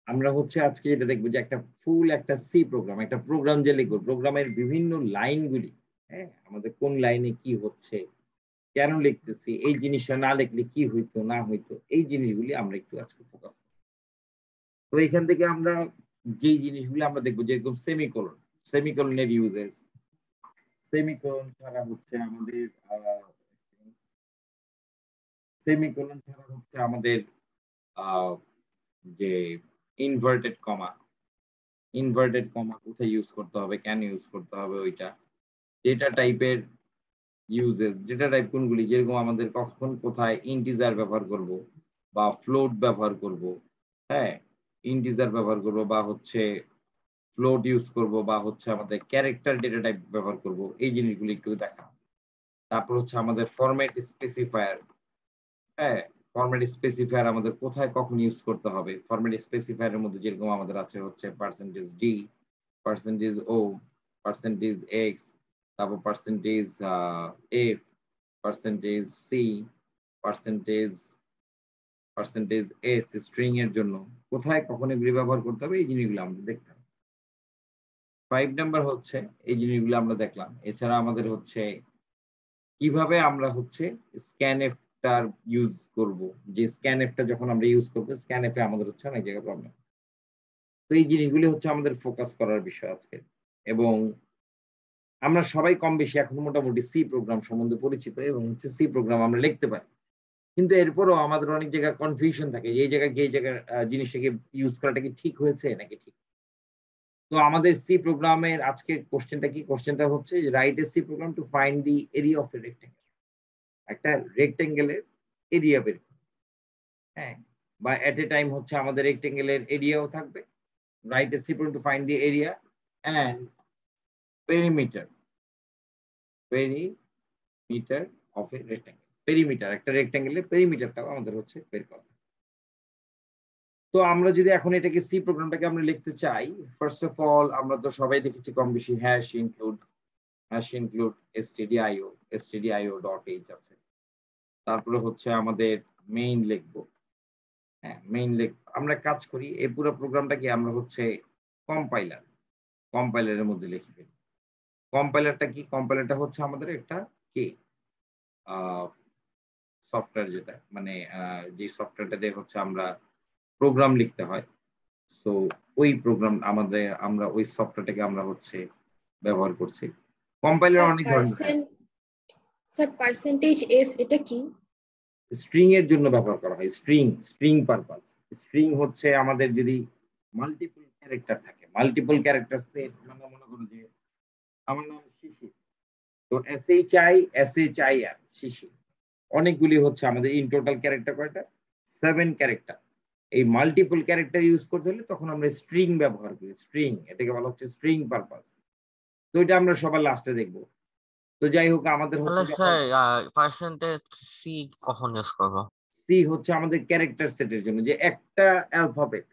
আমরা হচ্ছে আজকে যেটা দেখবো যে একটা ফুল একটা সি প্রোগ্রাম, একটা প্রোগ্রাম যে লিখবো, প্রোগ্রামের বিভিন্ন লাইনগুলি, হ্যাঁ? আমাদের কোন লাইনে কি হচ্ছে, কেন লিখতেছি, এই জিনিসটা না লিখলে কি হইতো না হইতো, এই জিনিসগুলি আমরা একটু আজকে ফোকাস করব। তো এখান থেকে আমরা যেই জিনিসগুলো আমরা দেখবো যেরকম সেমিকোলন, সেমিকোলনের ইউজেস, সেমিকোলন ছাড়া হচ্ছে আমাদের সেমিকোলন ছাড়া হচ্ছে আমাদের আ যে ইনভার্টেড কমা, ইনভার্টেড কমা কোথায় ইউজ করতে হবে, কেন ইউজ করতে হবে ওইটা। ডেটা টাইপের ইউজেস, ডেটা টাইপ কোনগুলি? যেরকম আমাদের কখন কোথায় ইন্টিজার ব্যবহার করব বা ফ্লোট ব্যবহার করব, হ্যাঁ? ইন্টিজার ব্যবহার করব বা হচ্ছে ফ্লোট ইউজ করব বা হচ্ছে আমাদের ক্যারেক্টার ডেটা টাইপ ব্যবহার করব। এই জিনিসগুলো একটু দেখা। তারপর হচ্ছে আমাদের ফরম্যাট স্পেসিফায়ার, হ্যাঁ? ফরম্যাট স্পেসিফায়ার আমাদের কোথায় কখন ইউজ করতে হবে। ফরম্যাট স্পেসিফায়ার এর মধ্যে যেরকম আমাদের আছে হচ্ছে %d, %o, %x, তারপর %f, %c, %s স্ট্রিং এর জন্য কোথায় কখন এগুলি ব্যবহার করতে হবে এই জিনিসগুলো আমরা দেখতাম। 5 নাম্বার হচ্ছে এই জিনিসগুলো আমরা দেখলাম। এছাড়া আমাদের হচ্ছে কিভাবে আমরা হচ্ছে scanf টার ইউজ করব। যে scanf টা যখন আমরা ইউজ করব, scanf এ আমাদের হচ্ছে অনেক জায়গায় প্রবলেম। তো এই জিনিসগুলি হচ্ছে আমাদের ফোকাস করার বিষয় আজকে। এবং আমরা সবাই কম বেশি এখন মোটামুটি সি প্রোগ্রাম সম্বন্ধে পরিচিত এবং হচ্ছে সি প্রোগ্রাম আমরা লিখতে পারি। কিন্তু এরপরেও আমাদের অনেক জায়গায় কনফিউশন থাকে যে এই জায়গায় গিয়ে এই জায়গার জিনিসটাকে ইউজ করাটা কি ঠিক হয়েছে নাকি ঠিক। তো আমাদের সি প্রোগ্রামের আজকের কোয়েশ্চেনটা কি? কোয়েশ্চেনটা হচ্ছে write a C program to find the area of a rectangle. একটা রেক্টেঙ্গেলের এরিয়া বের করতে, হ্যাঁ? বা এট এ টাইম হচ্ছে আমাদের রেক্টেঙ্গেলের এরিয়াও থাকবে। Write a C program to find the area and perimeter, perimeter of a rectangle. Perimeter একটা রেক্টেঙ্গেলের পেরিমিটারটাও আমাদের হচ্ছে বের করা। তো আমরা যদি এখন এটাকে সি প্রোগ্রামটাকে আমরা লিখতে চাই, ফার্স্ট অফ অল আমরা তো সবাই দেখেছি কম বেশি হ্যাশ ইনক্লুড stdio, stdio.h আছে। তারপরে হচ্ছে আমাদের মেইন লিখবো। হ্যাঁ, মেইন আমরা কাজ করি এই পুরো প্রোগ্রামটাকে আমরা হচ্ছে কম্পাইলার, কম্পাইলারের মধ্যে লিখে ফেলি। কম্পাইলারটা কি? কম্পাইলারটা হচ্ছে আমাদের একটা কি আ সফটওয়্যার যেটা মানে যে সফটওয়্যারটা দিয়ে হচ্ছে আমরা প্রোগ্রাম লিখতে হয়। সো ওই প্রোগ্রাম আমরা ওই সফটওয়্যারটাকে আমরা হচ্ছে ব্যবহার করছি। কম্পাইলার স্যার অনেক ধরনের থাকে। পার্সেন্টেজ এস এটা কি? স্ট্রিং এর জন্য ব্যবহার করা হয়। String purpose. স্ট্রিং হচ্ছে আমাদের যদি মাল্টিপল ক্যারেক্টার থাকে। মাল্টিপল ক্যারেক্টারস এর মানে মনে করুন যে আমার নাম শিশির। তো SHIR শিশির। অনেকগুলি হচ্ছে আমাদের ইন টোটাল ক্যারেক্টার কয়টা? 7 ক্যারেক্টার। এই মাল্টিপল ক্যারেক্টার ইউজ করতে হলে তখন আমরা স্ট্রিং ব্যবহার করি। স্ট্রিং এটাকে বলা হচ্ছে স্ট্রিং পারপাস। তো এটা আমরা সবার লাস্টে দেখব। তো যাই হোক আমাদের হচ্ছে তাহলে যখন স্যার পার্সেন্টেজ সি কখন ইউজ করবো? সি হচ্ছে আমাদের ক্যারেক্টার সেটের জন্য যে একটা অ্যালফাবেট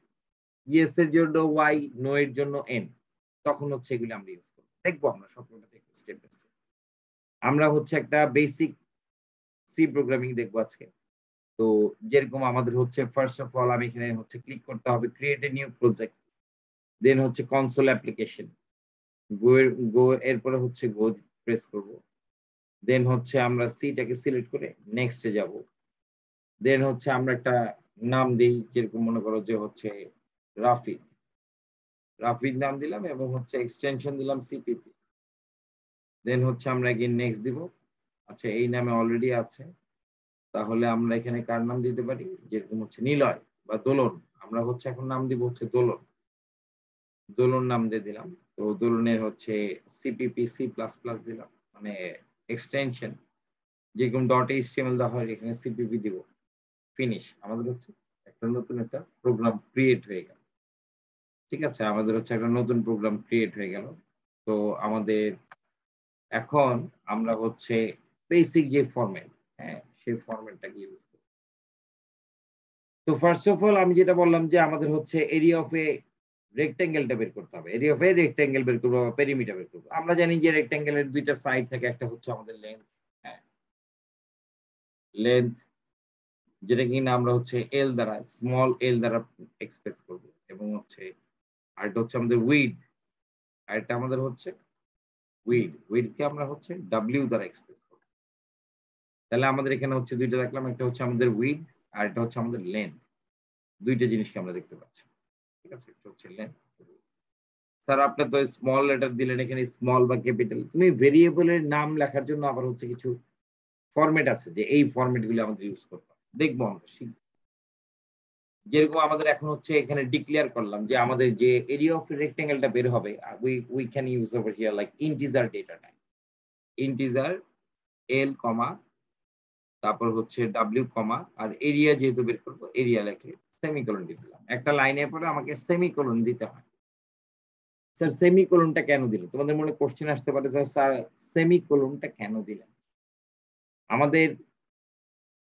ইয়েস এর জন্য ওয়াই, নো এর জন্য এন। তখন হচ্ছে এগুলো আমরা ইউজ করব। দেখবো আমরা সবগুলো দেখবো স্টেপ বাই স্টেপ। আমরা হচ্ছে একটা বেসিক সি প্রোগ্রামিং দেখবো আজকে। তো যেরকম আমাদের হচ্ছে ফার্স্ট অফ অল আমি এখানে হচ্ছে ক্লিক করতে হবে ক্রিয়েট এ নিউ প্রজেক্ট। দেন হচ্ছে কনসোল অ্যাপ্লিকেশন। গো এরপরে হচ্ছে গো প্রেস করব। দেন হচ্ছে আমরা সিটাকে সিলেক্ট করে নেক্সট এ যাব। দেন হচ্ছে আমরা একটা নাম দেই যেরকম মনে করো যে হচ্ছে রাফি। রাফির নাম দিলাম এবং হচ্ছে এক্সটেনশন দিলাম সিপিপি। দেন হচ্ছে আমরা এগেইন নেক্সট দিব। আচ্ছা এই নামে অলরেডি আছে। তাহলে আমরা এখানে কার নাম দিতে পারি? যেরকম হচ্ছে নিলয় বা দোলন। আমরা হচ্ছে এখন নাম দিব হচ্ছে দোলন। দোলন নাম দিয়ে দিলাম। তো দোলনের হচ্ছে সিপিপি সি প্লাস প্লাস দিলাম। মানে এক্সটেনশন যেরকম ডট এইচটিএমএল দেওয়া হয় এখানে সিপিপি দিব। ফিনিশ। আমাদের হচ্ছে একটা নতুন একটা প্রোগ্রাম ক্রিয়েট হয়ে গেল। ঠিক আছে? আমাদের হচ্ছে একটা নতুন প্রোগ্রাম ক্রিয়েট হয়ে গেল। তো আমাদের এখন আমরা হচ্ছে বেসিক যে ফরম্যাট, হ্যাঁ? সেই ফরম্যাটটাকে ইউজ করব। তো ফার্স্ট অফ অল আমি যেটা বললাম যে আমাদের হচ্ছে এরিয়া অফ এ রেক্টেঙ্গেলটা বের করতে হবে। এরিয়া অফ এ রেক্টেঙ্গেল বের করব বা পেরিমিটার বের করব। আমরা জানি যে রেক্টেঙ্গেলের ২ টা সাইড থাকে। একটা হচ্ছে আমাদের লেংথ, হ্যাঁ? লেংথ যেটা কিনা আমরা হচ্ছে এল দ্বারা স্মল এল দ্বারা এক্সপ্রেস করব এবং এবং হচ্ছে আরেকটা হচ্ছে আমাদের উইডথ, আরেকটা আমাদের হচ্ছে উইডথকে আমরা হচ্ছে ডাব্লিউ দ্বারা এক্সপ্রেস করি। তাহলে আমাদের এখানে হচ্ছে দুইটা দেখলাম, একটা হচ্ছে আমাদের উইডথ আর একটা হচ্ছে আমাদের লেন্থ। দুইটা জিনিসকে আমরা দেখতে পাচ্ছি, ঠিক আছে? একটা হচ্ছে লেন্থ। স্যার আপনি তো স্মল লেটার দিলেন, এখানে স্মল বা ক্যাপিটাল। তুমি ভেরিয়েবলের নাম লেখার জন্য আবার হচ্ছে কিছু ফরম্যাট আছে, যে এই ফরম্যাট গুলো আমাদের ইউজ করতে হবে। দেখবো আমরা শিখব। যেরকম আমাদের এখন হচ্ছে এখানে ডিক্লেয়ার করলাম যে আমাদের যে এরিয়া অফ রেক্টেঙ্গেলটা বের হবে, we can use over here like integer data type, integer L comma তারপর হচ্ছে ডাব্লিউ কমা আর এরিয়া যেহেতু বের করবো এরিয়া লেখে সেমিকোলন দিয়ে দিলাম। একটা লাইনের পরে আমাকে সেমিকোলন দিতে হয়। স্যার সেমিকোলনটা কেন দিলেন? তোমাদের মনে কোশ্চেন আসতে পারে, স্যার সেমিকোলনটা কেন দিলেন? আমাদের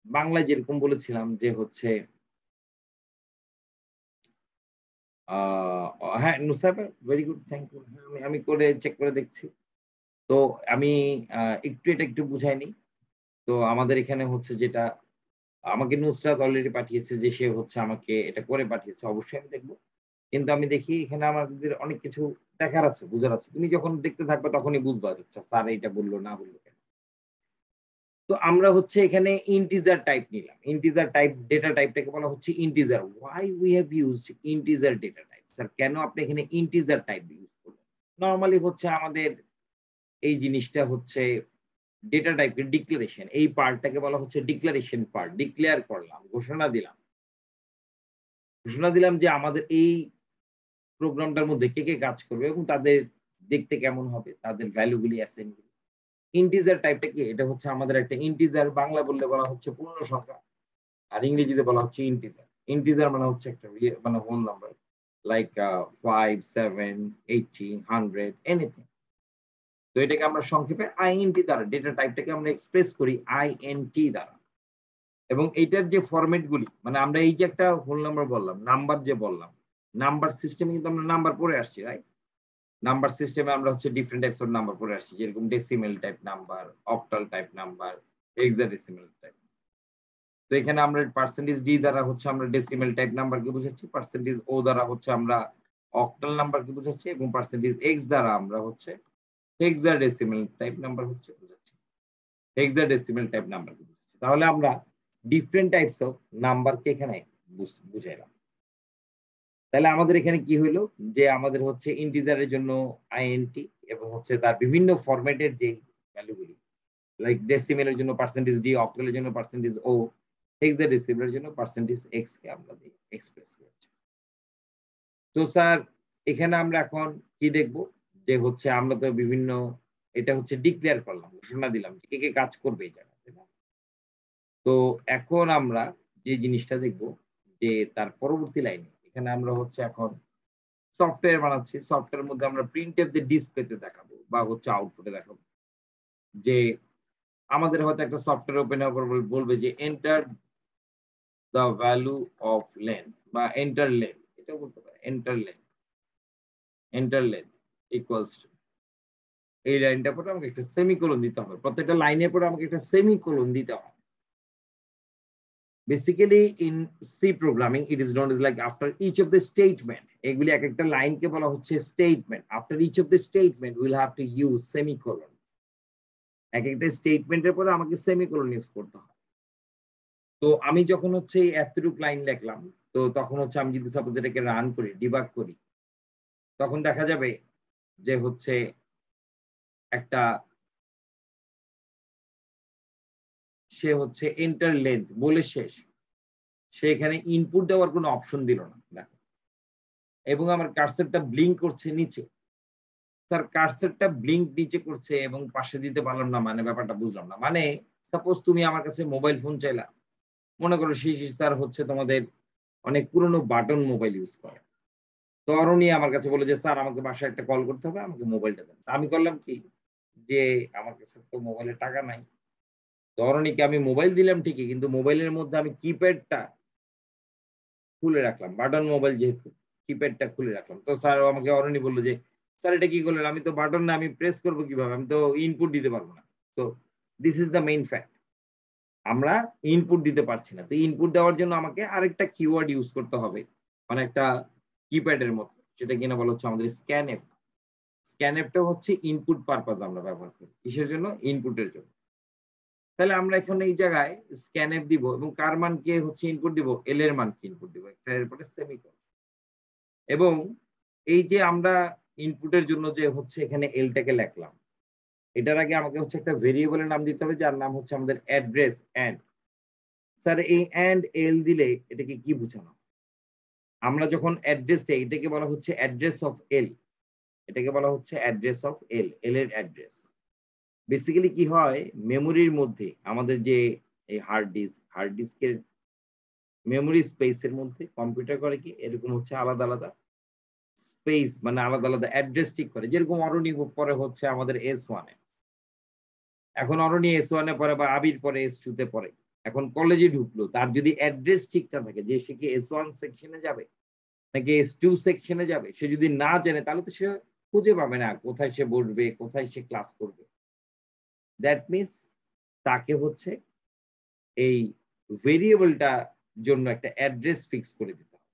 বাংলা যেরকম বলেছিলাম যে হচ্ছে হ্যাঁ Nusaib very good, thank you. আমি করে চেক করে দেখছি। তো আমি একটু এটা একটু বুঝাই নিই। তো আমাদের এখানে হচ্ছে যেটা আমাকে নুসরাত অলরেডি পাঠিয়েছে যে সে হচ্ছে আমাকে এটা করে পাঠিয়েছে, অবশ্যই আমি দেখবো। কিন্তু আমি দেখি এখানে আমাদের অনেক কিছু দেখার আছে, বুঝার আছে। তুমি যখন দেখতে থাকবে তখনই বুঝবা, আচ্ছা স্যার এইটা বললো না বললো কেন। তো আমরা হচ্ছে এখানে ইন্টিজার টাইপ নিলাম। ইন্টিজার টাইপ ডেটা টাইপটাকে বলা হচ্ছে integer. Why we have used integer data type? Sir কেন আপনি এখানে ইন্টিজার টাইপ ইউজ করলেন? নরমালি হচ্ছে আমাদের এই জিনিসটা হচ্ছে ডেটা টাইপের ডিক্লারেশন, এই পার্টটাকে বলা হচ্ছে ডিক্লারেশন পার্ট। ডিক্লেয়ার করলাম, ঘোষণা দিলাম। ঘোষণা দিলাম যে আমাদের এই প্রোগ্রামটার মধ্যে কে কে কাজ করবে এবং তাদের দেখতে কেমন হবে, তাদের ভ্যালুগুলি অ্যাসাইন করবে। ইন্টিজার টাইপটা কি? এটা হচ্ছে আমাদের একটা ইন্টিজার, বাংলা বললে বলা হচ্ছে পূর্ণ সংখ্যা, আর ইংরেজিতে বলা হচ্ছে ইন্টিজার। ইন্টিজার মানে হচ্ছে একটা মানে হোল নাম্বার, লাইক 5, 7, 80, 100, এনিথিং। তো এটাকে আমরা সংক্ষেপে আইএনটি দ্বারা, ডেটা টাইপটাকে আমরা এক্সপ্রেস করি আইএনটি দ্বারা। এবং এইটার যে ফরম্যাট গুলি, মানে আমরা এই যে একটা হোল নাম্বার বললাম, নাম্বার যে বললাম, নাম্বার সিস্টেমে কিন্তু আমরা নাম্বার পড়ে আসছি, রাইট? নাম্বার সিস্টেমে আমরা হচ্ছে ডিফারেন্ট টাইপস অফ নাম্বার পড়ে আসছি, যেরকম decimal type number, octal type number, hexadecimal type. তো এখানে আমরা পার্সেন্টেজ ডি দ্বারা হচ্ছে আমরা ডেসিমেল টাইপ নাম্বারকে বুঝাচ্ছি, পার্সেন্টেজ ও দ্বারা হচ্ছে আমরা অক্টাল নাম্বারকে বুঝাচ্ছি, এবং পার্সেন্টেজ এক্স দ্বারা আমরা হচ্ছে হেক্সাডেসিমেল টাইপ নাম্বার হচ্ছে বুঝাচ্ছি, হেক্সাডেসিমেল টাইপ নাম্বারকে বুঝাচ্ছি। তাহলে আমরা ডিফারেন্ট টাইপস অফ নাম্বারকে এখানে বুঝাইলাম। তাহলে আমাদের এখানে কি হইলো, যে আমাদের হচ্ছে ইন্টিজারের জন্য আইএনটি এবং হচ্ছে তার বিভিন্ন ফরম্যাটের যে ভ্যালুগুলি, লাইক ডেসিমেলের জন্য পার্সেন্টেজ ডি, অক্টালের জন্য পার্সেন্টেজ ও, হেক্সাডেসিমেলের জন্য পার্সেন্টেজ এক্স কে আমরা দিয়ে এক্সপ্রেস করছি। তো স্যার এখানে আমরা এখন কি দেখব, যে হচ্ছে আমরা তো বিভিন্ন, এটা হচ্ছে ডিক্লেয়ার করলাম, ঘোষণা দিলাম কে কে কাজ করবে এই জায়গায়, তাই না? তো এখন আমরা যে জিনিসটা দেখব, যে তার পরবর্তী লাইনে এখানে আমরা হচ্ছে এখন সফটওয়্যার বানাচ্ছি। সফটওয়্যারের মধ্যে আমরা প্রিন্টএফ দিয়ে ডিসপ্লেতে দেখাবো বা হচ্ছে আউটপুটে দেখাবো, যে আমাদের হয়তো একটা সফটওয়্যার ওপেন হওয়ার পর বলবে যে enter the value of length বা এন্টার লেন্থ, এটা বলতে পারে এন্টার লেন্থ ইকুয়ালস টু, এই লাইনটার পরে আমাকে একটা সেমিকোলন দিতে হবে, প্রত্যেকটা লাইনের পরে আমাকে একটা সেমিকোলন দিতে হবে। Basically in C programming it is known as like after each of the statement, এগুলি এক একটা লাইনকে বলা হচ্ছে statement. After each of the statement we will have to use semicolon, এক একটা স্টেটমেন্টের পরে আমাকে সেমিকোলন ইউজ করতে হয়। তো আমি যখন হচ্ছে এতটুক লাইন লিখলাম, তো তখন হচ্ছে আমি যদি সাপোজ এটাকে রান করি, ডিবাগ করি, তখন দেখা যাবে যে হচ্ছে একটা সে হচ্ছে এন্টার লেন্থ বলে শেষ, সে এখানে ইনপুট দেওয়ার কোনো অপশন দিল না, দেখো। এবং আমার কার্সরটা ব্লিঙ্ক করছে নিচে। স্যার কার্সরটা ব্লিঙ্ক নিচে করছে এবং পাশে দিতে পারলাম না, মানে ব্যাপারটা বুঝলাম না। মানে সাপোজ তুমি আমার কাছে মোবাইল ফোন চাইলা, মনে করো স্যার হচ্ছে তোমাদের অনেক পুরনো বাটন মোবাইল ইউজ করে, তো অরণি আমার কাছে বলে যে স্যার আমাকে বাসায় একটা কল করতে হবে, আমাকে মোবাইলটা দেন। আমি করলাম কি, যে আমার কাছে তো মোবাইলের টাকা নাই, তো অরণিকে আমি মোবাইল দিলাম ঠিকই, কিন্তু মোবাইলের মধ্যে আমি কিপ্যাডটা খুলে রাখলাম, বাটন মোবাইল যেহেতু কিপ্যাডটা খুলে রাখলাম। তো স্যার আমাকে অরণি বললো যে স্যার এটা কি করলেন, আমি তো বাটন না, আমি প্রেস করবো কিভাবে, আমি তো ইনপুট দিতে পারবো না। তো this is the main fact, আমরা ইনপুট দিতে পারছি না। তো ইনপুট দেওয়ার জন্য আমাকে আরেকটা কিওয়ার্ড ইউজ করতে হবে, মানে একটা কিপ্যাডের মতো, সেটা কিনা বলা হচ্ছে আমাদের স্ক্যানএফ। স্ক্যানএফটা হচ্ছে ইনপুট পারপাস আমরা ব্যবহার করি, কিসের জন্য? ইনপুটের জন্য। তাহলে আমরা এখন এই জায়গায় স্ক্যানএফ দিব এবং কার মানকে হচ্ছে ইনপুট দিব? এল এর মানকে ইনপুট দিব, একটা এরপরে সেমিকোলন। এবং এই যে আমরা ইনপুটের জন্য যে হচ্ছে এখানে এলটাকে লিখলাম, এটার আগে আমাকে হচ্ছে একটা ভেরিয়েবলের নাম দিতে হবে যার নাম হচ্ছে আমাদের অ্যাড্রেস এন্ড। স্যার এই এন্ড এল দিলে এটাকে কি বোঝানো? আমরা যখন অ্যাড্রেস দেই এটাকে বলা হচ্ছে অ্যাড্রেস অফ এল, এটাকে বলা হচ্ছে অ্যাড্রেস অফ এল, এল এর অ্যাড্রেস। বেসিক্যালি কি হয়, মেমোরির মধ্যে আমাদের যে এই হার্ড ডিস্কের মেমোরি স্পেসের মধ্যে কম্পিউটার করে কি এরকম হচ্ছে আলাদা আলাদা স্পেস, মানে আলাদা আলাদা অ্যাড্রেস ঠিক করে। যেরকম অরণি পরে হচ্ছে আমাদের S1 এ, এখন অরণি S1 এ পরে বা আবির পরে S2 তে পড়ে, এখন কলেজে ঢুকলো, তার যদি অ্যাড্রেস ঠিক না থাকে যে সে কি S1 সেকশনে যাবে নাকি S2 সেকশনে যাবে, সে যদি না জানে তাহলে তো সে খুঁজে পাবে না কোথায় সে বসবে, কোথায় সে ক্লাস করবে। দ্যাট মিনস তাকে হচ্ছে এই ভেরিয়েবলটা জন্য একটা অ্যাড্রেস ফিক্স করে দিতে হবে।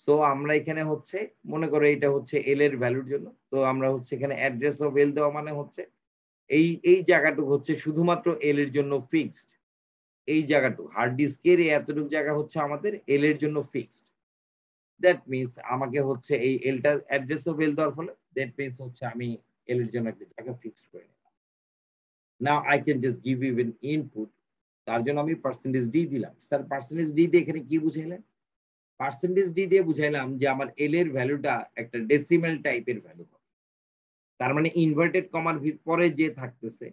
সো আমরা এখানে হচ্ছে মনে করো এটা হচ্ছে এল এর ভ্যালুর জন্য, তো আমরা হচ্ছে এখানে অ্যাড্রেস অফ এল দেওয়া মানে হচ্ছে এই জায়গাটুকু হচ্ছে শুধুমাত্র এল এর জন্য ফিক্সড। এই জায়গাটুকু হার্ড ডিস্কের এতটুকু জায়গা হচ্ছে আমাদের এল এর জন্য ফিক্সড। দ্যাট মিনস আমাকে হচ্ছে এই এলটা অ্যাড্রেস অফ এল দেওয়ার ফলে দ্যাট মিনস হচ্ছে আমি এল এর জন্য একটা জায়গা ফিক্সড করে নিলাম। Now I can just give U N input. তার জন্য আমি পার্সেন্টেজ ডি দিলাম। স্যার পার্সেন্টেজ ডি দিয়ে এখানে কি বুঝাইলেন? পার্সেন্টেজ ডি দিয়ে বুঝাইলাম যে আমার এল এর ভ্যালুটা একটা ডেসিমেল টাইপের ভ্যালু হবে। তার মানে ইনভার্টেড কমার পরে যে থাকতেছে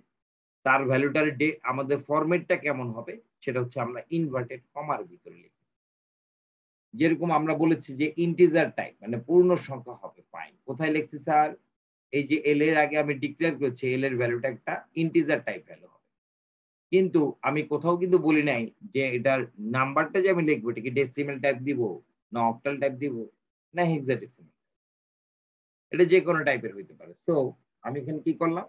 তার ভ্যালুটার আমাদের ফরম্যাটটা কেমন হবে সেটা হচ্ছে আমরা ইনভার্টেড কমার ভিতরে লিখি। যেরকম আমরা বলেছি যে ইন্টিজার টাইপ মানে পূর্ণ সংখ্যা হবে, ফাইন। কোথায় লিখছি স্যার? এই যে এল এর আগে আমি ডিক্লেয়ার করেছি এল এর ভ্যালুটা একটা ইন্টিজার টাইপ ভ্যালু হবে, কিন্তু আমি কোথাও কিন্তু বলি নাই যে এটার নাম্বারটা যে আমি লিখবো এটা কি ডেসিমেল টাইপ দিব না অক্টাল টাইপ দিব না হেক্সাডেসিমেল, এটা যে কোনো টাইপের হইতে পারে। সো আমি এখানে কি করলাম,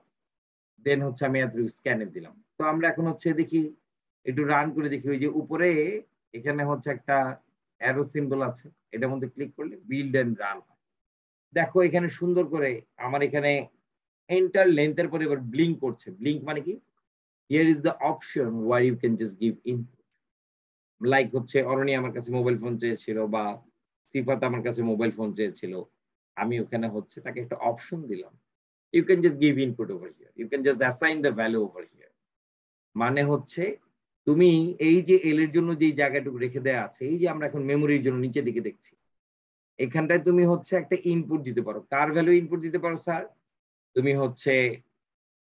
দেন হচ্ছে আমি এত স্ক্যানে দিলাম। তো আমরা এখন হচ্ছে দেখি একটু রান করে দেখি, ওই যে উপরে এখানে হচ্ছে একটা অ্যারো সিম্বল আছে, এটার মধ্যে ক্লিক করলে বিল্ড এন্ড রান হয়। দেখো এখানে সুন্দর করে আমার এখানে এন্টার লেন্থের পরে এবার ব্লিঙ্ক করছে। ব্লিঙ্ক মানে কি? Here is the option where you can just give input. Like হচ্ছে অরণি আমার কাছে মোবাইল ফোন চেয়েছিল বা সিফাত আমার কাছে মোবাইল ফোন চেয়েছিল, আমি ওখানে হচ্ছে তাকে একটা অপশন দিলাম, you can just give input over here, you can just assign the value over here. মানে হচ্ছে তুমি এই যে এল এর জন্য যে জায়গাটুকু রেখে দেওয়া আছে, এই যে আমরা এখন মেমোরির জন্য নিচের দিকে দেখছি, এখানটায় তুমি হচ্ছে একটা ইনপুট দিতে পারো। কার ভ্যালু ইনপুট দিতে পারো স্যার? তুমি হচ্ছে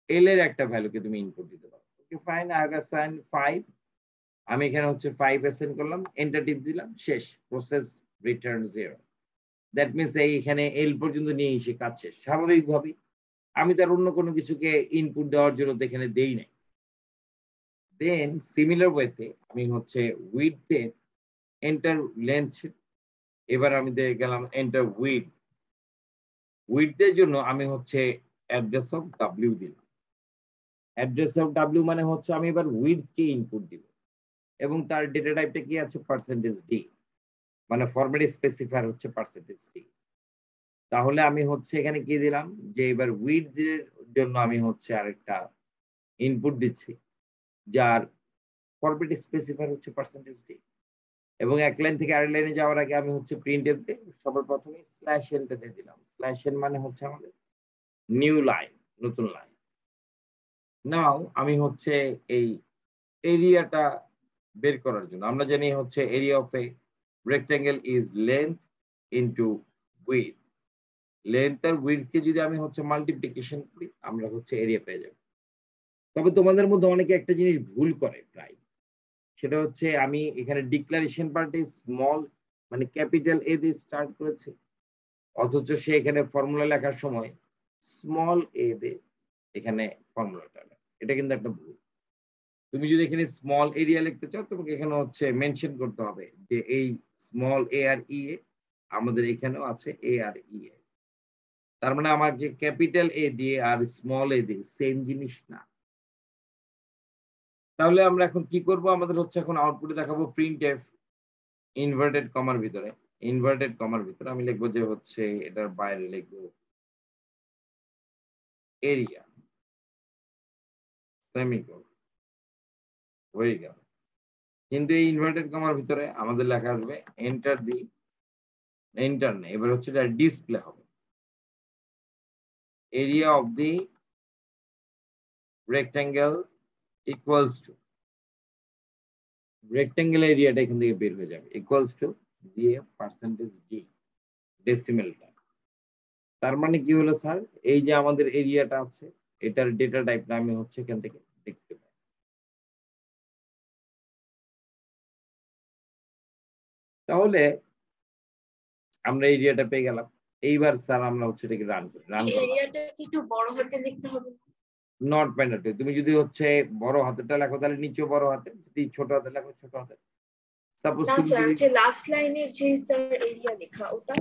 এল এর একটা ভ্যালুকে তুমি ইনপুট দিতে পারো। Okay fine, I have assigned 5। আমি এখানে হচ্ছে 5 অ্যাসাইন করলাম, এন্টার টিপ দিলাম, শেষ, প্রসেস রিটার্ন 0। দ্যাট মিনস এইখানে এল পর্যন্ত নিয়ে এসে কাজ শেষ। স্বাভাবিকভাবেই আমি তার অন্য কোনো কিছুকে ইনপুট দেওয়ার জন্য তো এখানে দেই নাই। দেন সিমিলার ওয়েতে আমি হচ্ছে উইডথে এন্টার লেন্থ, এবার আমি গেলাম এন্টার উইডথ। উইডথের জন্য আমি হচ্ছে অ্যাড্রেস অফ ডাব্লিউ দিলাম। অ্যাড্রেস অফ ডাব্লিউ মানে হচ্ছে আমি এবার উইডথকে ইনপুট দিব এবং তার ডেটা টাইপটা কি আছে? পার্সেন্টেজ ডি, মানে ফরম্যাট স্পেসিফায়ার হচ্ছে পার্সেন্টেজ ডি। তাহলে আমি হচ্ছে এখানে কি দিলাম যে এবার উইডথ এর জন্য আমি হচ্ছে আরেকটা ইনপুট দিচ্ছি যার ফরম্যাট স্পেসিফায়ার হচ্ছে পার্সেন্টেজ ডি। এবং এক লাইন থেকে আরেক লাইনে যাওয়ার আগে আমি হচ্ছে প্রিন্টএফ দিয়ে সবার প্রথমে স্ল্যাশ এনটা দিয়ে দিলাম। স্ল্যাশ এন মানে হচ্ছে আমাদের নিউ লাইন, নতুন লাইন। নাও আমি হচ্ছে এই এরিয়াটা বের করার জন্য, আমরা জানি হচ্ছে area of a rectangle is length into width. Length আর উইডথকে যদি আমি হচ্ছে মাল্টিপ্লিকেশন করি আমরা হচ্ছে এরিয়া পেয়ে যাব। তবে তোমাদের মধ্যে অনেকে একটা জিনিস ভুল করে প্রায়, সেটা হচ্ছে আমি এখানে ডিক্লারেশন পার্টে স্মল মানে ক্যাপিটাল এ দিয়ে স্টার্ট করেছে, অথচ সে এখানে ফর্মুলা লেখার সময় স্মল এ দিয়ে এখানে ফর্মুলাটা লেখে। এটা কিন্তু একটা ভুল। তুমি যদি এখানে স্মল এরিয়া লিখতে চাও তোমাকে এখানে হচ্ছে মেনশন করতে হবে যে এই স্মল এ আর ই এ আমাদের এখানেও আছে এ আর ই এ। তার মানে আমাকে ক্যাপিটাল এ দিয়ে আর স্মল এ দিয়ে সেম জিনিস না। তাহলে আমরা এখন কি করব? আমাদের হচ্ছে এখন আউটপুটে দেখাবো প্রিন্টএফ ইনভার্টেড কমার ভিতরে ইনভার্টেড কমার ভিতরে আমি লিখবো যে হচ্ছে এটার বাইরে লিখবো এরিয়া সেমিকোলন হয়ে গেল। কিন্তু এই ইনভার্টেড কমার ভিতরে আমাদের লেখা আসবে এন্টার দি এন্টার নেই, এবার হচ্ছে এটা ডিসপ্লে হবে area of the rectangle equals to rectangle এরিয়াটা এখান থেকে বের হয়ে যাবে ইকুয়ালস টু দিয়ে পার্সেন্টেজ ডি ডেসিমেলটা। তার মানে কি হলো স্যার, এই যে আমাদের এরিয়াটা আছে এটার ডেটা টাইপটা আমি হচ্ছে এখান থেকে দেখতে পাই। তাহলে আমরা এরিয়াটা পেয়ে গেলাম। এইবার স্যার আমরা হচ্ছে এটাকে রান করি। রান করলাম, এরিয়াটা কি একটু বড় হাতে লিখতে হবে? Not mandatory. তুমি যদি হচ্ছে বড় হাতেরটা লেখো তাহলে নিচেও বড় হাতে, যদি ছোট হাতে লেখো ছোট হাতে। সাপোজ না তুমি স্যার, যদি যে লাস্ট লাইনের যে স্যার এরিয়া লেখা ওটা।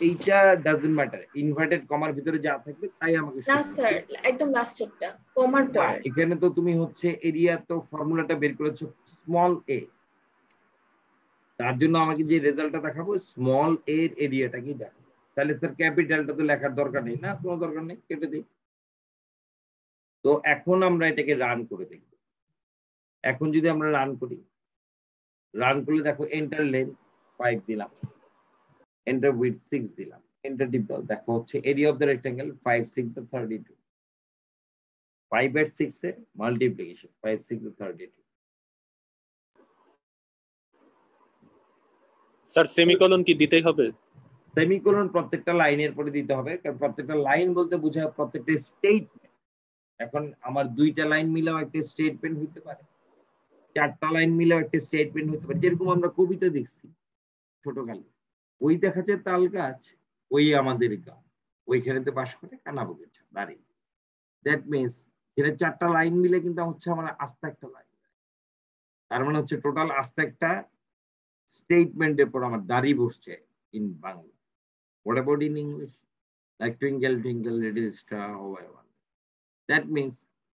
এইটা ডাজন্ট ম্যাটার, ইনভার্টেড কমার ভিতরে যা থাকবে তাই আমাকে না show করবে। স্যার, একদম লাস্টেরটা কমার না, পরে। এখানে তো তুমি হচ্ছে এরিয়া তো ফর্মুলাটা বের করেছো স্মল এ, তার জন্য আমাকে যে রেজাল্টটা দেখাবো স্মল এর এরিয়াটাকেই দেখাবো। তাহলে স্যার ক্যাপিটালটা তো লেখার দরকার নেই, না কোনো দরকার নেই, কেটে দিই। তো এখন আমরা এটাকে রান করে দেখব। এখন যদি আমরা রান করি, রান করলে দেখো এন্টার লেন্থ 5 দিলাম, এন্টার উইডথ 6 দিলাম, এন্টার টিপ দাও, দেখো হচ্ছে এরিয়া অফ দ্য রেক্টাঙ্গেল 5 6 32, 5 আর 6 এর মাল্টিপ্লিকেশন 5 6 32। স্যার সেমিকোলন কি দিতেই হবে? সেমিকোলন প্রত্যেকটা লাইনের পরে দিতে হবে, কারণ প্রত্যেকটা লাইন বলতে বোঝায় প্রত্যেকটা স্টেটমেন্ট। এখন আমার 2টা লাইন মিলেও একটা স্টেটমেন্ট হতে পারে, 4টা লাইন মিলেও একটা স্টেটমেন্ট হতে পারে। যেরকম আমরা কবিতা দেখছি ছোটকালে, ওই দেখা যায় তাল গাছ, ওই আমাদের গান, ওইখানেতে বাস করে কানাবগের ছাদ দাঁড়িয়ে। দ্যাট মিনস যেটা 4টা লাইন মিলে কিন্তু হচ্ছে আমার আস্তে একটা লাইন, তার মানে হচ্ছে টোটাল আস্তে একটা স্টেটমেন্টের পর আমার দাঁড়িয়ে বসছে in Bangla. What about in English? Like twinkle, twinkle, little star, how I wonder. That means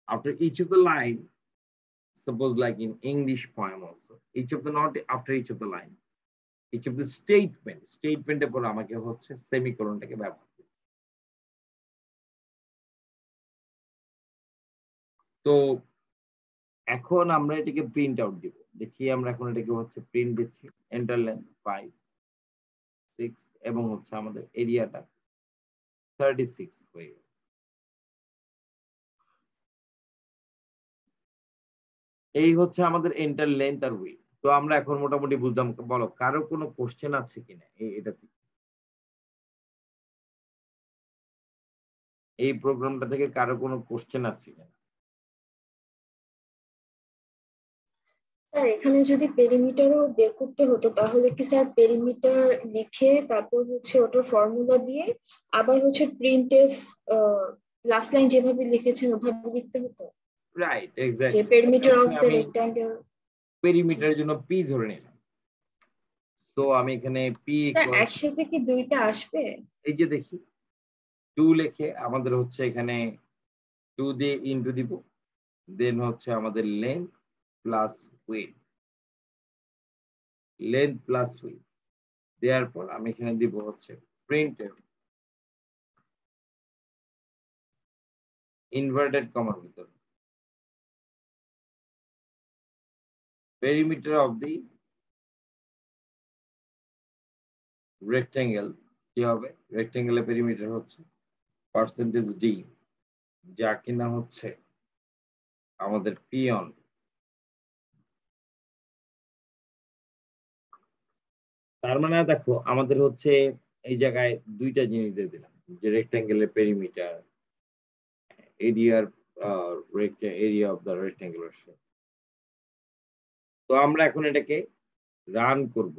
after each of the line, suppose like in English poem also, each of the not after each of the line, each of the statement এর পর আমাকে হচ্ছে সেমিকোলনটাকে ব্যবহার করতে। তো এখন আমরা এটাকে প্রিন্ট আউট দিব। দেখি আমরা এখন এটাকে হচ্ছে প্রিন্ট দিচ্ছি। এন্টার লেন্থ 5 6 এবং হচ্ছে আমাদের এরিয়াটা 36 হয়ে গেল। এই হচ্ছে আমাদের এন্টার লেন্থ আর উইডথ। তো আমরা এখন মোটামুটি বুঝলাম। বলো কারো কোনো কোশ্চেন আছে কিনা এটাতে, এই প্রোগ্রামটা থেকে কারো কোনো কোশ্চেন আছে কিনা? স্যার এখানে যদি পেরিমিটারও বের করতে হতো তাহলে কি স্যার পেরিমিটার লিখে তারপর হচ্ছে ওটার ফর্মুলা দিয়ে আবার হচ্ছে প্রিন্টএফ লাস্ট লাইন যেভাবে লিখেছেন ওভাবে লিখতে হতো? রাইট, যে এক্স্যাক্টলি। পেরিমিটার অফ দ্য আমি রেক্টাঙ্গেল। পেরিমিটারের জন্য পি ধরে নিলাম। তো আমি এখানে পি স্যার একসাথে কি দুইটা আসবে? এই যে দেখি 2 লিখে আমাদের হচ্ছে এখানে 2 দিয়ে ইনটু দিব, দেন হচ্ছে আমাদের length plus width, length plus width দেওয়ার পর আমি এখানে দিব হচ্ছে প্রিন্টএফ ইনভার্টেড কমার ভিতর perimeter of the rectangle কি হবে, রেক্টাঙ্গেলের পেরিমিটার হচ্ছে পার্সেন্টেজ ডি, যা কিনা হচ্ছে আমাদের পি অন। তার মানে দেখো আমাদের হচ্ছে এই জায়গায় 2টা জিনিস দিয়ে দিলাম, যে রেক্টাঙ্গেলের পেরিমিটার, এরিয়ার area of the rectangular shape. তো আমরা এখন এটাকে রান করব।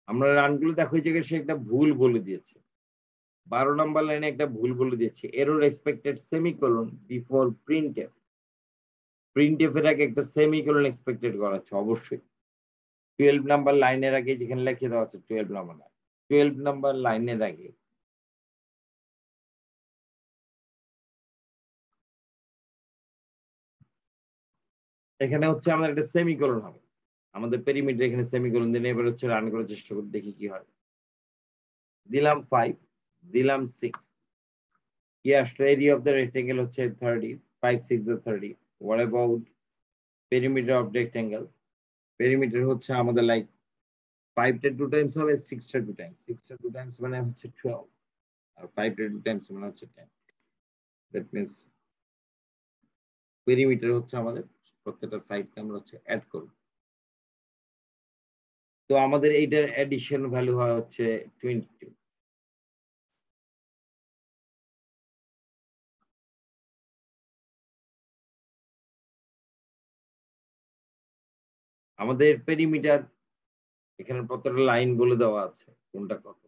আমরা রান করলে দেখো এই জায়গায় সে একটা ভুল বলে দিয়েছে, 12 নম্বর লাইনে একটা ভুল বলে দিয়েছে, error expected semicolon before printf. Printf এর আগে একটা সেমিকোলন এক্সপেক্টেড করা হচ্ছে অবশ্যই। 12 নাম্বার লাইনের আগে যেখানে লিখে দেওয়া আছে 12 নাম্বার লাইনের আগে এখানে হচ্ছে আমাদের একটা সেমিকোলন হবে, আমাদের পেরিমিটার এখানে সেমিকোলন দিলে এবার হচ্ছে রান করার চেষ্টা করি, দেখি কি হয়। দিলাম 5, দিলাম 6, কি আসলে? এরিয়া অফ দ্য রেক্টেঙ্গেল হচ্ছে 30, 5 6 30। What about perimeter of rectangle? Perimeter হচ্ছে আমাদের লাইক 5টা 2 টাইমস হবে, 6টা 2 টাইমস, 6টা 2 টাইমস মানে হচ্ছে 12, আর 5টা 2 টাইমস মানে হচ্ছে 10। দ্যাট মিন্স পেরিমিটার হচ্ছে আমাদের প্রত্যেকটা সাইডকে আমরা হচ্ছে অ্যাড করব। তো আমাদের এইটার অ্যাডিশন ভ্যালু হয় হচ্ছে 22। আমাদের পেরিমিটার এখানে প্রত্যেকটা লাইন বলে দেওয়া আছে কোনটা কত।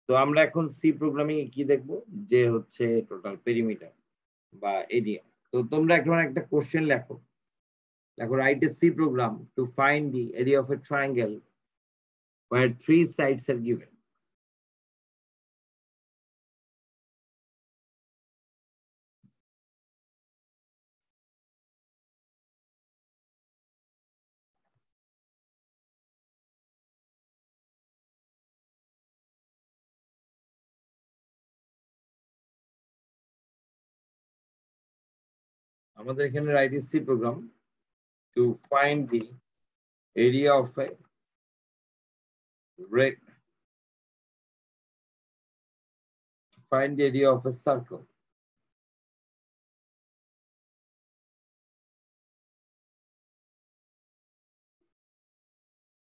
তো আমরা এখন সি প্রোগ্রামিং এ কি দেখব, যে হচ্ছে টোটাল পেরিমিটার বা এরিয়া। তো তোমরা এখন একটা কোশ্চেন লেখো, write a C program to find the area of a triangle where 3 sides are given. আমাদের এখানে write a C program to find the area of a find the area of a circle.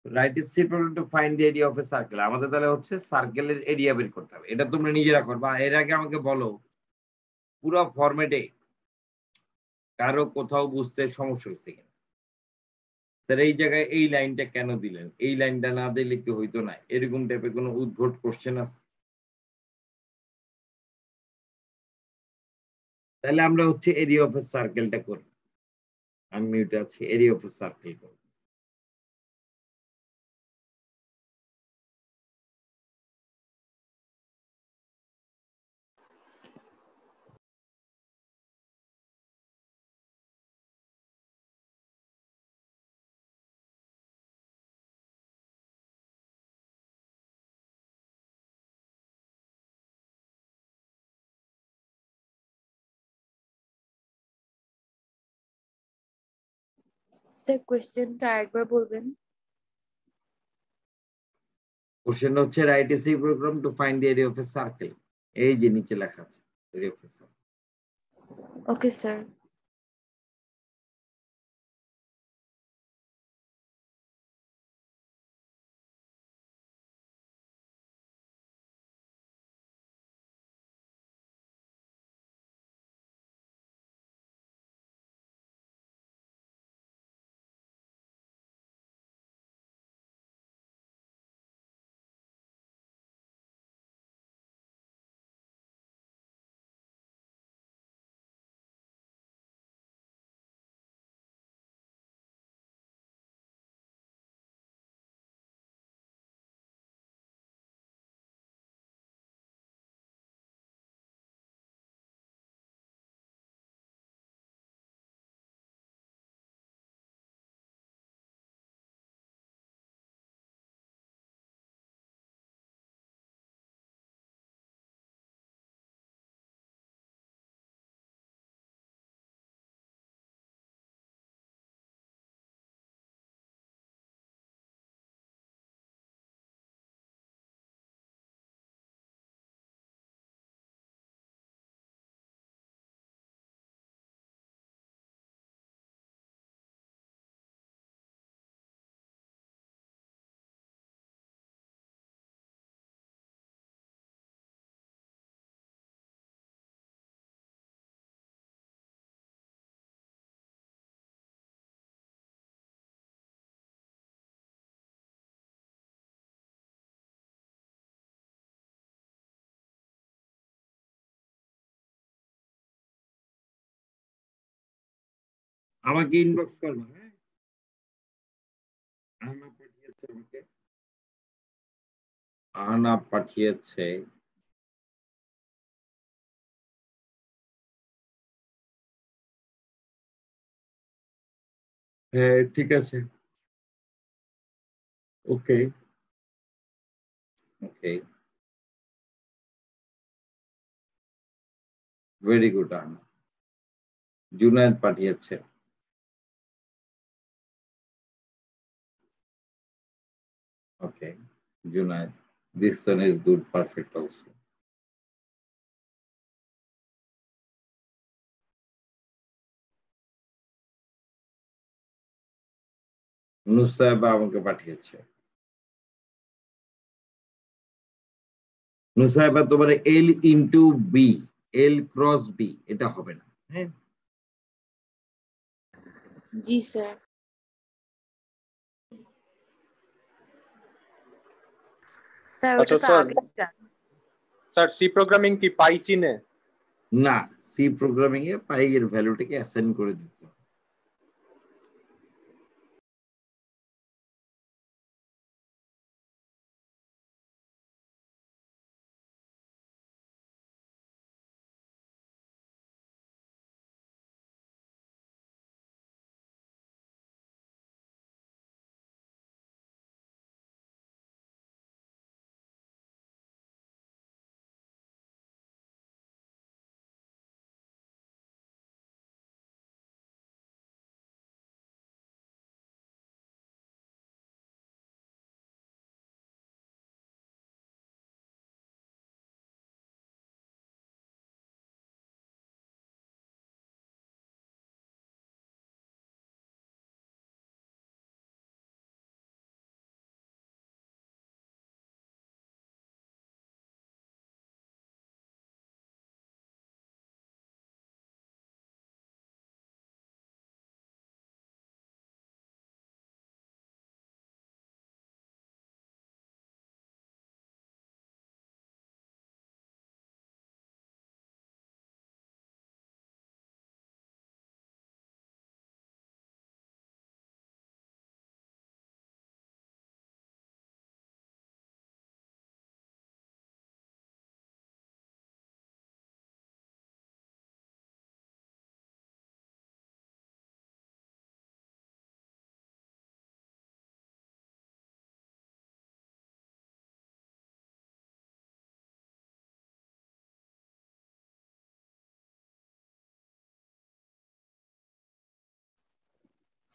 Write a C program to find the area of a circle. আমাদের তাহলে হচ্ছে সার্কেলের area বের করতে হবে। এটা তোমরা নিজেরা করবা। এর আগে আমাকে বলো পুরো ফরম্যাটে কারো কোথাও বুঝতে সমস্যা হয়েছে কিনা। স্যার এই জায়গায় এই লাইনটা কেন দিলেন, এই লাইনটা না দিলে কি হইতো না, এরকম টাইপের কোনো উদ্ভট কোশ্চেন আছে? তাহলে আমরা হচ্ছে এরিয়া অফ এ সার্কেলটা করব। আমি মিউটে আছি, এরিয়া অফ এ সার্কেল করব। স্যার কোয়েশ্চেনটা আরেকবার বলবেন? কোশ্চেন হচ্ছে write a C program to find the area of a circle. এই যে নিচে লেখা আছে area of a circle. Okay sir. আমাকে ইনবক্স করবা, হ্যাঁ? আহনা পাঠিয়েছে আমাকে, আহনা পাঠিয়েছে। হ্যাঁ ঠিক আছে, ওকে ওকে, ভেরি গুড। জুনায়েদ পাঠিয়েছে। ওকে Junaid, this one is good, perfect also. Nusaiba আমাকে পাঠিয়েছে। নুসাইবা তোমার L into B, L cross B এটা হবে না। হ্যাঁ জি স্যার। স্যার আচ্ছা ওটা তো স্যার, আগেরটা। স্যার সি প্রোগ্রামিং কি পাই চিনে? না, সি প্রোগ্রামিং এ পাই এর ভ্যালুটাকে অ্যাসাইন করে দিতে হবে।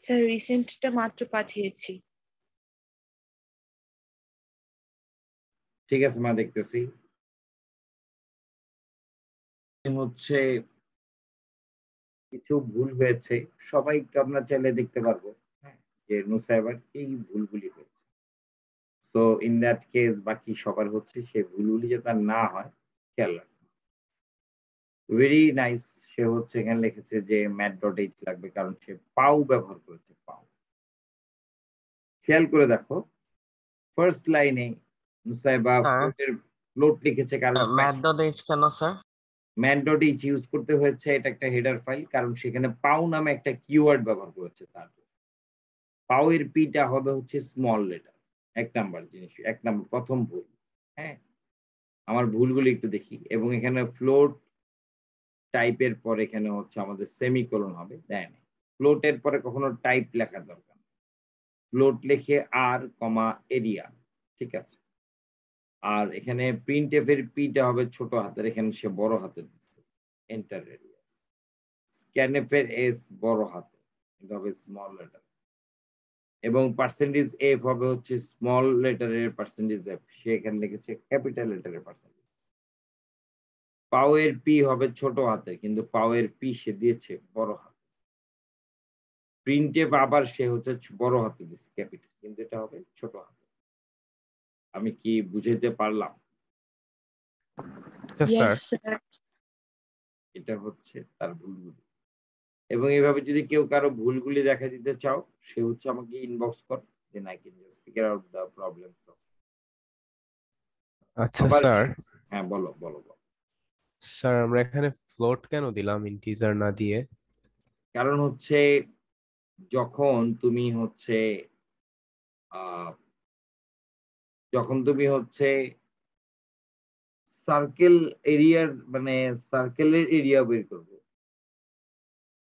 স্যার রিসেন্টটা মাত্র পাঠিয়েছি। ঠিক আছে মা, দেখতেছি। হচ্ছে কিছু ভুল হয়েছে, সবাই একটু আমরা চাইলে দেখতে পারবো হ্যাঁ যে নুসাইবার এই ভুলগুলি হয়েছে। সো ইন দ্যাট কেস বাকি সবার হচ্ছে সেই ভুলগুলি যাতে আর না হয় খেয়াল রাখবে। Very nice. সে হচ্ছে এখানে লিখেছে যে mat.h লাগবে কারণ সে পাউ ব্যবহার করেছে। পাউ খেয়াল করে দেখো, ফার্স্ট লাইনে নুসাইবা স্যার ফ্লোট লিখেছে কারণ ম্যাথ.h কেন স্যার? mat.h ইউজ করতে হয়েছে, এটা একটা হেডার ফাইল, কারণ সেখানে পাউ নামে একটা কিওয়ার্ড ব্যবহার করেছে। তার পাউ এর পিটা হবে হচ্ছে স্মল লেটার। এক নাম্বার জিনিস, এক নাম্বার প্রথম ভুল। হ্যাঁ আমার ভুলগুলি একটু দেখি। এবং এখানে ফ্লোট টাইপের পরে এখানে হচ্ছে আমাদের সেমিকোলন হবে, দেয় না। ফ্লোটের পরে কখনো টাইপ লেখার দরকার নেই, ফ্লোট লিখে আর কমা এরিয়া, ঠিক আছে। আর এখানে প্রিন্ট এফ এর পিটা হবে ছোট হাতের, এখানে সে বড় হাতের দিচ্ছে এন্টার রেডিয়াস। স্ক্যানএফ এর এস বড় হাতে, এটা হবে স্মল লেটার। এবং পার্সেন্টেজ এফ হবে হচ্ছে স্মল লেটারের পার্সেন্টেজ এফ, সে এখানে লিখেছে ক্যাপিটাল লেটারের পার্সেন্টেজ। পাও এর পি হবে ছোট হাতে, কিন্তু পাও এর পি সে দিয়েছে বড় হাতে। প্রিন্টএফ আবার সে হচ্ছে বড় হাতে দিচ্ছে ক্যাপিটাল, কিন্তু এটা হবে ছোট হাতে। আমি কি বুঝাইতে পারলাম? Yes, sir. এটা হচ্ছে তার ভুলগুলি। এবং এইভাবে যদি কেউ কারো ভুলগুলি দেখা দিতে চাও, সে হচ্ছে আমাকে ইনবক্স কর, then I can just figure out the problem. আচ্ছা আবার স্যার, হ্যাঁ বলো বলো বলো। স্যার আমরা এখানে ফ্লোট কেন দিলাম ইন্টিজার না দিয়ে? কারণ হচ্ছে যখন তুমি হচ্ছে সার্কেল এরিয়ার মানে সার্কেলের এরিয়া বের করবে,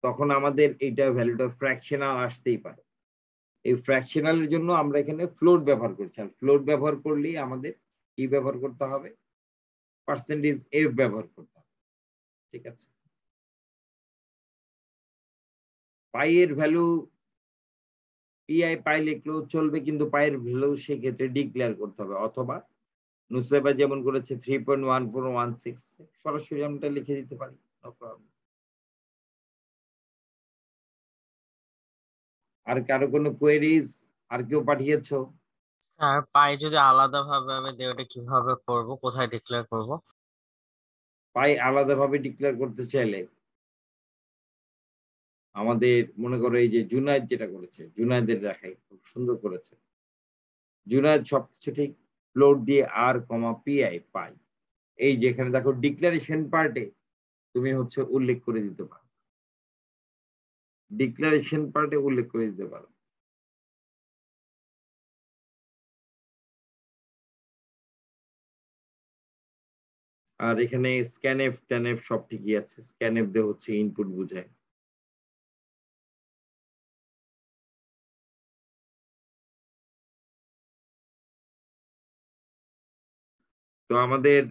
তখন আমাদের এইটা ভ্যালুটা ফ্র্যাকশনাল আসতেই পারে। এই ফ্র্যাকশনালের জন্য আমরা এখানে ফ্লোট ব্যবহার করছি। আর ফ্লোট ব্যবহার করলেই আমাদের কি ব্যবহার করতে হবে? পার্সেন্টেজ এফ ব্যবহার করতে হবে। ঠিক আছে, পাই এর ভ্যালু পিআই পাই লিখলেও চলবে, কিন্তু পায়ের ভ্যালু সেক্ষেত্রে ডিক্লেয়ার করতে হবে, অথবা নুসরাইবা যেমন করেছে 3.1416 সরাসরি আমরা লিখে দিতে পারি, নো প্রবলেম। আর কারো কোনো কোয়েরিজ? আর কেউ পাঠিয়েছো? স্যার পাই যদি আলাদাভাবে আমি দিই ওটা কিভাবে করব, কোথায় ডিক্লেয়ার করব? পাই আলাদাভাবে ডিক্লেয়ার করতে চাইলে আমাদের মনে করো এই যে জুনায়েদ যেটা করেছে, জুনায়েদের দেখাই, খুব সুন্দর করেছে। জুনায়েদ সবকিছু ঠিক ফ্লোট দিয়ে আর কমা পিআই পাই, এই যে এখানে দেখো ডিক্লারেশন পার্টে তুমি হচ্ছে উল্লেখ করে দিতে পারো, ডিক্লারেশন পার্টে উল্লেখ করে দিতে পারো। আর এখানে স্ক্যানএফ ট্যানএফ সব ঠিকই আছে, স্ক্যানএফ দিয়ে হচ্ছে ইনপুট বুঝায়। তো আমাদের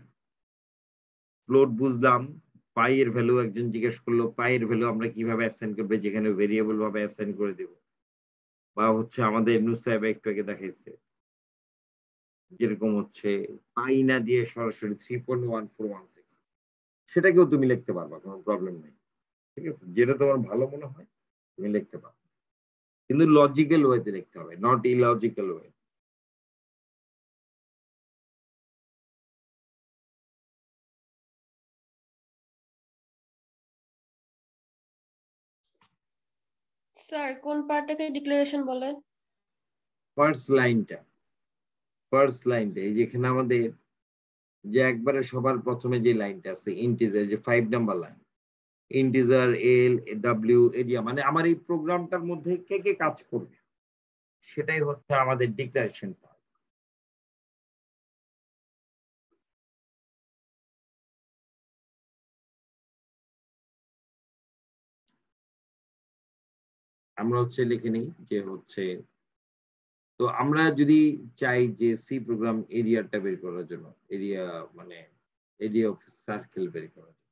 ফ্লোট বুঝলাম, পাই এর ভ্যালু একজন জিজ্ঞেস করলো পাই এর ভ্যালু আমরা কিভাবে অ্যাসাইন করবে, যেখানে ভেরিয়েবল ভাবে অ্যাসাইন করে দেব, বা হচ্ছে আমাদের নুসাইব একটু আগে দেখাইছে যেরকম হচ্ছে পাই না দিয়ে সরাসরি 3.1416 সেটাকেও তুমি লিখতে পারবা, কোনো প্রবলেম নেই। ঠিক আছে, যেটা তোমার ভালো মনে হয় তুমি লিখতে পারো, কিন্তু লজিক্যাল ওয়েতে লিখতে হবে, নট ইলজিক্যাল ওয়ে। স্যার কোন পার্টটাকে ডিক্লারেশন বলে? ফার্স্ট লাইনটা, ফার্স্ট লাইনটা এই যেখানে আমাদের যে একবারে সবার প্রথমে যে লাইনটা আছে ইন্টিজার, যে 5 number line, integer L W area, মানে আমার এই প্রোগ্রামটার মধ্যে কে কে কাজ করবে সেটাই হচ্ছে আমাদের ডিক্লারেশন পার্ট। আমরা হচ্ছে লিখে নিই যে হচ্ছে, তো আমরা যদি চাই যে সি প্রোগ্রাম এরিয়াটা বের করার জন্য, এরিয়া মানে এরিয়া অফ সার্কেল বের করার জন্য,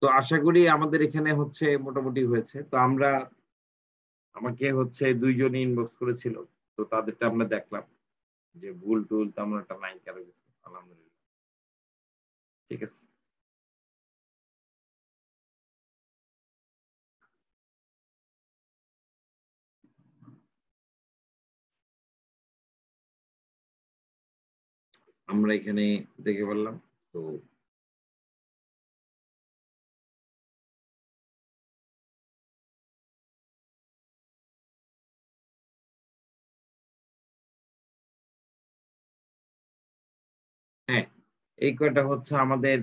তো আশা করি আমাদের এখানে হচ্ছে মোটামুটি হয়েছে। তো আমরা আমাকে হচ্ছে দুইজন ইনবক্স করেছিল, তো তাদেরটা আমরা দেখলাম যে ভুল টুল তেমন একটা নাই কারো কিছু, আলহামদুলিল্লাহ। ঠিক আছে, আমরা এখানে দেখে বললাম। তো হ্যাঁ, এই কয়টা হচ্ছে আমাদের